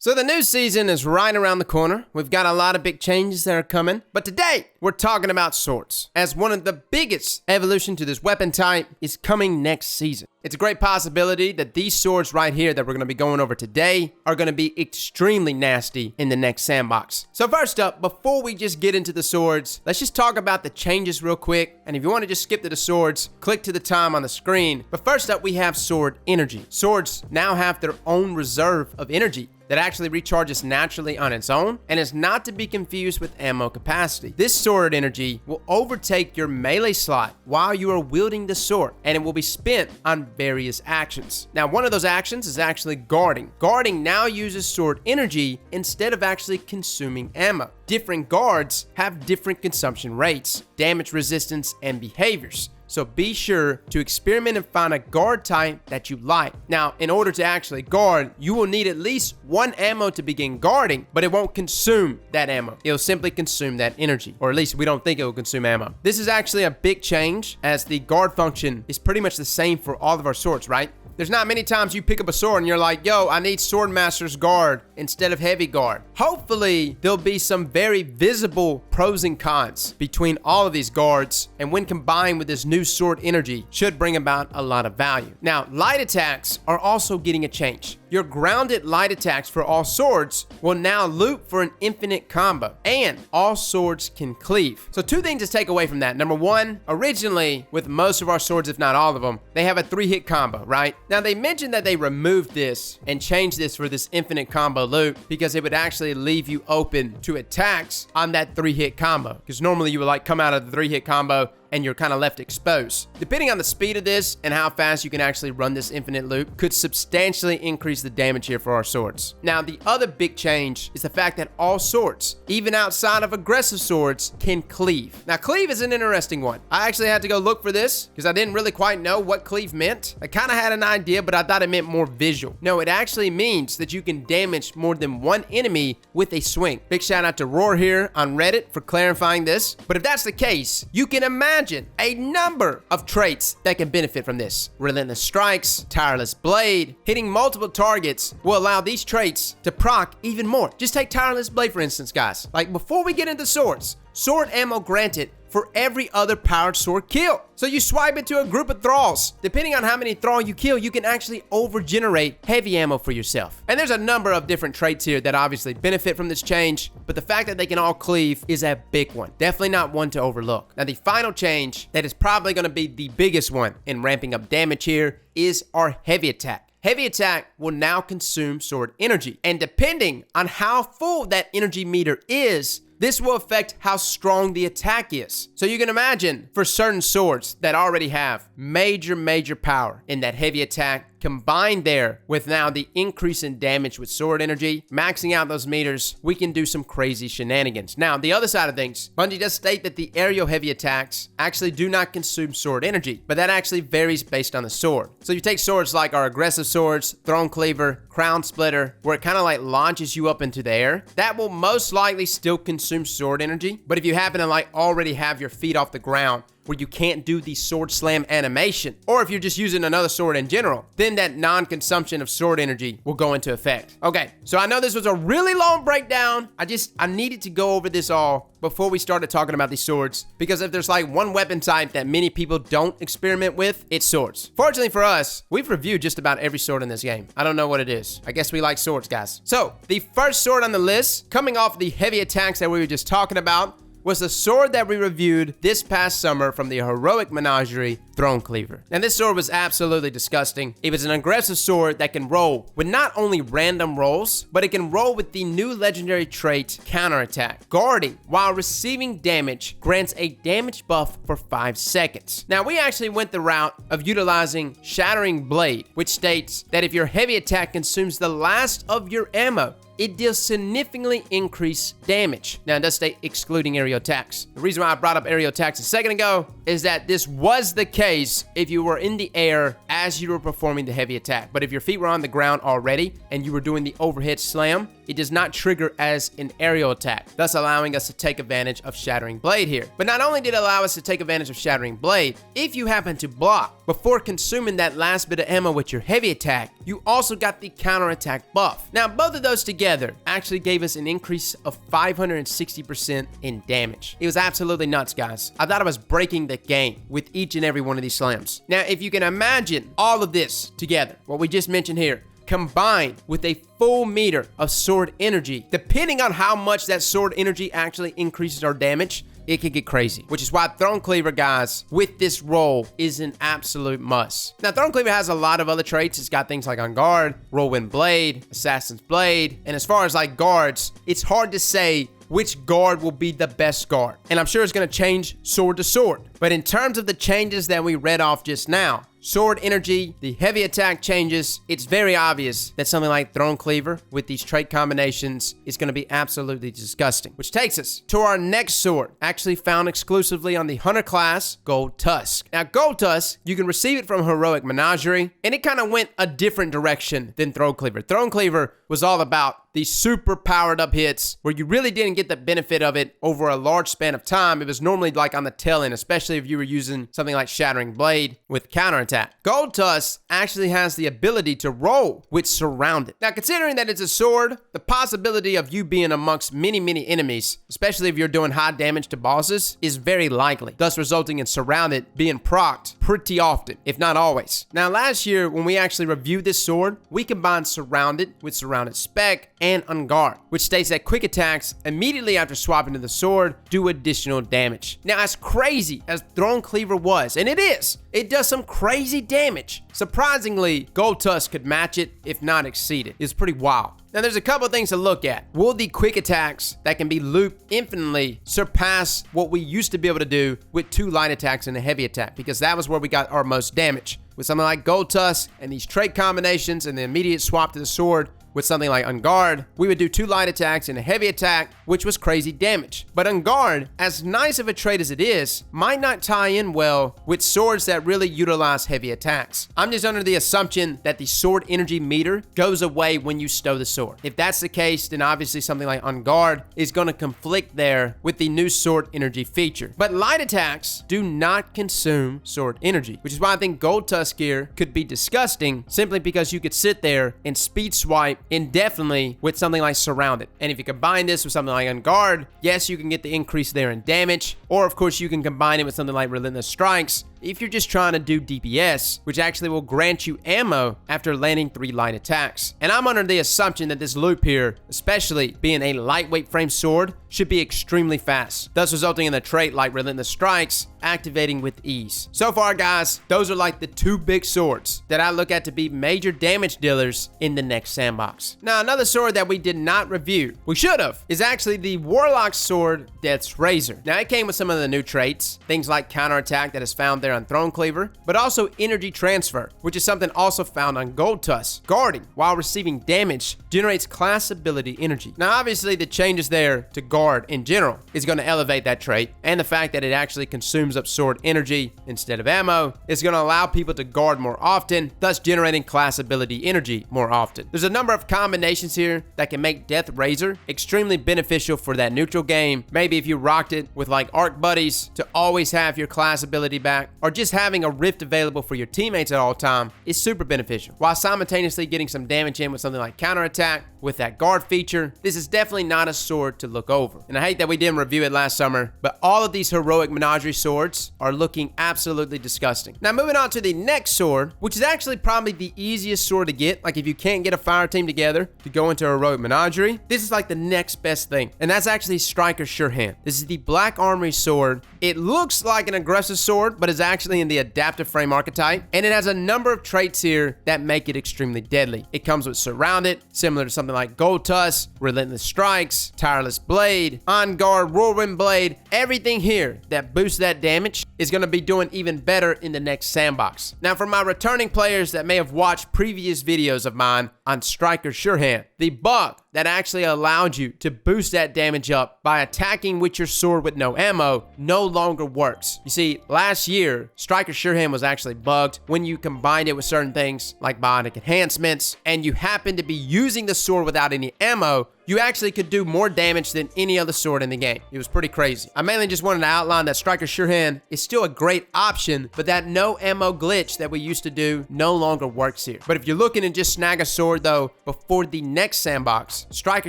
So the new season is right around the corner. We've got a lot of big changes that are coming. But today, we're talking about swords, as one of the biggest evolution to this weapon type is coming next season. It's a great possibility that these swords right here that we're going to be going over today are going to be extremely nasty in the next sandbox. So first up, before we just get into the swords, let's just talk about the changes real quick. And if you want to just skip to the swords, click to the time on the screen. But first up, we have sword energy. Swords now have their own reserve of energy that actually recharges naturally on its own and is not to be confused with ammo capacity. This sword energy will overtake your melee slot while you are wielding the sword, and it will be spent on various actions. Now, one of those actions is actually guarding. Guarding now uses sword energy instead of actually consuming ammo. Different guards have different consumption rates, damage resistance, and behaviors. So be sure to experiment and find a guard type that you like. Now, in order to actually guard, you will need at least one ammo to begin guarding, but it won't consume that ammo. It'll simply consume that energy, or at least we don't think it will consume ammo. This is actually a big change, as the guard function is pretty much the same for all of our swords, right? There's not many times you pick up a sword and you're like, yo, I need Swordmaster's guard instead of heavy guard. Hopefully, there'll be some very visible pros and cons between all of these guards, and when combined with this new sword energy, should bring about a lot of value. Now, light attacks are also getting a change. Your grounded light attacks for all swords will now loop for an infinite combo, and all swords can cleave. So two things to take away from that. Number one, originally, with most of our swords, if not all of them, they have a 3-hit combo, right? Now, they mentioned that they removed this and changed this for this infinite combo loop because it would actually leave you open to attacks on that 3-hit combo. Because normally you would like come out of the 3-hit combo and you're kind of left exposed. Depending on the speed of this and how fast you can actually run this infinite loop could substantially increase the damage here for our swords. Now, the other big change is the fact that all swords, even outside of aggressive swords, can cleave. Now, cleave is an interesting one. I actually had to go look for this because I didn't really quite know what cleave meant. I kind of had an idea, but I thought it meant more visual. No, it actually means that you can damage more than one enemy with a swing. Big shout out to Roar here on Reddit for clarifying this. But if that's the case, you can imagine a number of traits that can benefit from this. Relentless strikes, tireless blade, hitting multiple targets will allow these traits to proc even more. Just take tireless blade for instance, guys. Like, before we get into swords, sword ammo granted for every other powered sword kill. So you swipe into a group of thralls. Depending on how many thrall you kill, you can actually overgenerate heavy ammo for yourself. And there's a number of different traits here that obviously benefit from this change, but the fact that they can all cleave is a big one. Definitely not one to overlook. Now, the final change that is probably going to be the biggest one in ramping up damage here is our heavy attack. Heavy attack will now consume sword energy, and depending on how full that energy meter is, this will affect how strong the attack is. So you can imagine for certain swords that already have major power in that heavy attack, combined there with now the increase in damage with sword energy, maxing out those meters, we can do some crazy shenanigans. Now, the other side of things, Bungie does state that the aerial heavy attacks actually do not consume sword energy, but that actually varies based on the sword. So you take swords like our aggressive swords, throne-cleaver, crown splitter, where it kind of like launches you up into the air, that will most likely still consume sword energy. But if you happen to like already have your feet off the ground, where you can't do the sword slam animation, or if you're just using another sword in general, then that non-consumption of sword energy will go into effect. Okay, so I know this was a really long breakdown. I needed to go over this all before we started talking about these swords, because if there's like one weapon type that many people don't experiment with, it's swords. Fortunately for us, we've reviewed just about every sword in this game. I don't know what it is. I guess we like swords, guys. So the first sword on the list, coming off the heavy attacks that we were just talking about, was the sword that we reviewed this past summer from the Heroic Menagerie, throne-cleaver. And this sword was absolutely disgusting. It was an aggressive sword that can roll with not only random rolls, but it can roll with the new legendary trait, counterattack. Guarding while receiving damage grants a damage buff for 5 seconds. Now, we actually went the route of utilizing Shattering Blade, which states that if your heavy attack consumes the last of your ammo, it deals significantly increased damage. Now, it does state excluding aerial attacks. The reason why I brought up aerial attacks a second ago is that this was the case if you were in the air as you were performing the heavy attack. But if your feet were on the ground already and you were doing the overhead slam, it does not trigger as an aerial attack, thus allowing us to take advantage of Shattering Blade here. But not only did it allow us to take advantage of Shattering Blade, if you happen to block before consuming that last bit of ammo with your heavy attack, you also got the counterattack buff. Now, both of those together actually gave us an increase of 560% in damage. It was absolutely nuts, guys. I thought I was breaking the game with each and every one of these slams. Now, if you can imagine all of this together, what we just mentioned here, combined with a full meter of sword energy, depending on how much that sword energy actually increases our damage, it could get crazy, which is why Throne-cleaver, guys, with this role is an absolute must. Now, Throne-cleaver has a lot of other traits. It's got things like On Guard, Whirlwind Blade, Assassin's Blade, and as far as like guards, it's hard to say which guard will be the best guard. And I'm sure it's going to change sword to sword. But in terms of the changes that we read off just now, sword energy, the heavy attack changes, it's very obvious that something like Throne-cleaver with these trait combinations is going to be absolutely disgusting. Which takes us to our next sword, actually found exclusively on the Hunter class, Gold Tusk. Now, Gold Tusk, you can receive it from Heroic Menagerie, and it kind of went a different direction than Throne-cleaver. Throne-cleaver was all about these super powered up hits where you really didn't get the benefit of it over a large span of time. It was normally like on the tail end, especially if you were using something like Shattering Blade with counterattack. Gold Tusk actually has the ability to roll with Surrounded. Now, considering that it's a sword, the possibility of you being amongst many enemies, especially if you're doing high damage to bosses, is very likely, thus resulting in Surrounded being procced pretty often, if not always. Now, last year, when we actually reviewed this sword, we combined Surrounded with Surrounded Spec and On Guard, which states that quick attacks immediately after swapping to the sword do additional damage. Now, as crazy as Throne-cleaver was, and it is, it does some crazy damage. Surprisingly, Gold Tusk could match it, if not exceed it. It's pretty wild. Now, there's a couple of things to look at. Will the quick attacks that can be looped infinitely surpass what we used to be able to do with 2 light attacks and a heavy attack? Because that was where we got our most damage. With something like Gold Tusk and these trait combinations and the immediate swap to the sword, with something like On Guard, we would do 2 light attacks and a heavy attack, which was crazy damage. But On Guard, as nice of a trait as it is, might not tie in well with swords that really utilize heavy attacks. I'm just under the assumption that the sword energy meter goes away when you stow the sword. If that's the case, then obviously something like On Guard is going to conflict there with the new sword energy feature. But light attacks do not consume sword energy, which is why I think Gold Tusk here could be disgusting, simply because you could sit there and speed swipe indefinitely with something like Surrounded. And if you combine this with something like On Guard, yes, you can get the increase there in damage, or of course you can combine it with something like Relentless Strikes if you're just trying to do DPS, which actually will grant you ammo after landing 3 light attacks. And I'm under the assumption that this loop here, especially being a lightweight frame sword, should be extremely fast, thus resulting in the trait like Relentless Strikes activating with ease. So far, guys, those are like the 2 big swords that I look at to be major damage dealers in the next sandbox. Now, another sword that we did not review, we should have, is actually the Warlock sword, Death's Razor. Now, it came with some of the new traits, things like counterattack that is found there on Throne-cleaver, but also energy transfer, which is something also found on Gold Tusk. Guarding while receiving damage generates class ability energy. Now, obviously, the changes there to guard in general is going to elevate that trait, and the fact that it actually consumes up sword energy instead of ammo is going to allow people to guard more often, thus generating class ability energy more often. There's a number of combinations here that can make Death Razor extremely beneficial for that neutral game. Maybe if you rocked it with like Arc Buddies to always have your class ability back, or just having a rift available for your teammates at all time is super beneficial, while simultaneously getting some damage in with something like counterattack with that guard feature. This is definitely not a sword to look over. And I hate that we didn't review it last summer, but all of these Heroic Menagerie swords are looking absolutely disgusting. Now, moving on to the next sword, which is actually probably the easiest sword to get. Like if you can't get a fire team together to go into Heroic Menagerie, this is like the next best thing. And that's actually Striker Surehand. This is the Black Armory sword. It looks like an aggressive sword, but is actually in the adaptive frame archetype. And it has a number of traits here that make it extremely deadly. It comes with Surrounded, similar to something like Gold Tusk, Relentless Strikes, Tireless Blade, On Guard, Whirlwind Blade. Everything here that boosts that damage is going to be doing even better in the next sandbox. Now, for my returning players that may have watched previous videos of mine on Striker Surehand, the bug that actually allowed you to boost that damage up by attacking with your sword with no ammo no longer works. You see, last year, Striker Surehand was actually bugged when you combined it with certain things like bionic enhancements, and you happen to be using the sword without any ammo. you actually could do more damage than any other sword in the game. It was pretty crazy. I mainly just wanted to outline that Striker Surehand is still a great option, but that no ammo glitch that we used to do no longer works here. But if you're looking to just snag a sword though, before the next sandbox, Striker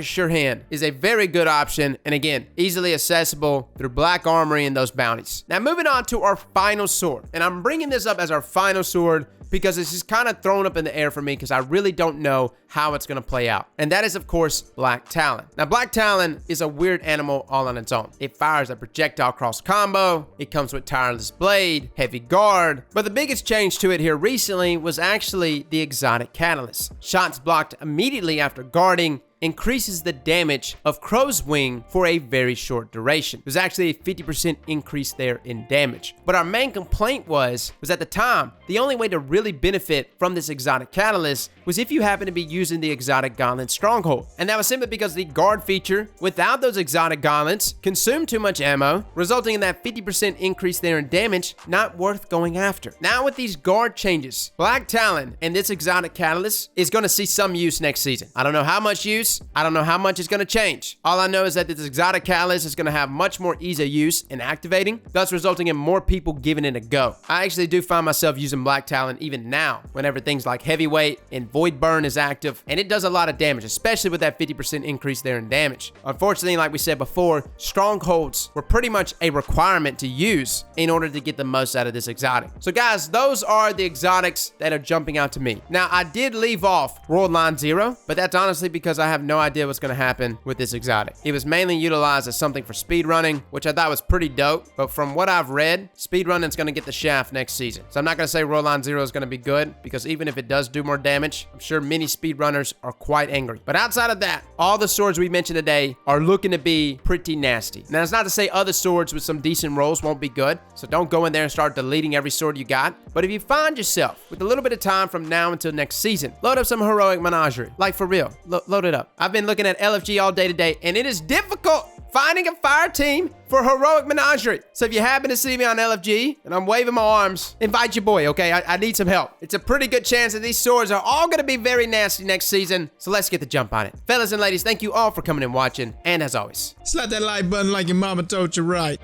Surehand is a very good option, and again, easily accessible through Black Armory and those bounties. Now moving on to our final sword, and I'm bringing this up as our final sword because this is kind of thrown up in the air for me because I really don't know how it's going to play out. And that is, of course, Black Talon. Now, Black Talon is a weird animal all on its own. It fires a projectile cross combo. It comes with Tireless Blade, Heavy Guard. But the biggest change to it here recently was actually the exotic catalyst. Shots blocked immediately after guarding increases the damage of Crow's Wing for a very short duration. There's actually a 50% increase there in damage. But our main complaint was at the time, the only way to really benefit from this exotic catalyst was if you happen to be using the exotic gauntlet stronghold. And that was simply because the guard feature without those exotic gauntlets consumed too much ammo, resulting in that 50% increase there in damage, not worth going after. Now with these guard changes, Black Talon and this exotic catalyst is going to see some use next season. I don't know how much use, I don't know how much it's going to change. All I know is that this exotic catalyst is going to have much more ease of use in activating, thus resulting in more people giving it a go. I actually do find myself using Black Talon even now, whenever things like Heavyweight and Void Burn is active, and it does a lot of damage, especially with that 50% increase there in damage. Unfortunately, like we said before, strongholds were pretty much a requirement to use in order to get the most out of this exotic. So guys, those are the exotics that are jumping out to me. Now, I did leave off World Line 0, but that's honestly because I have no idea what's going to happen with this exotic. It was mainly utilized as something for speedrunning, which I thought was pretty dope, but from what I've read, speedrunning's going to get the shaft next season. So I'm not going to say World Line 0 is going to be good, because even if it does do more damage, I'm sure many speedrunners are quite angry. But outside of that, all the swords we mentioned today are looking to be pretty nasty. Now, it's not to say other swords with some decent rolls won't be good, so don't go in there and start deleting every sword you got. But if you find yourself with a little bit of time from now until next season, load up some heroic menagerie. Like, for real, load it up. I've been looking at LFG all day today, and it is difficult finding a fire team for heroic menagerie. So if you happen to see me on LFG and I'm waving my arms, invite your boy, okay? I need some help. It's a pretty good chance that these swords are all gonna be very nasty next season, so let's get the jump on it. Fellas and ladies, thank you all for coming and watching, and as always, slap that like button like your mama told you right.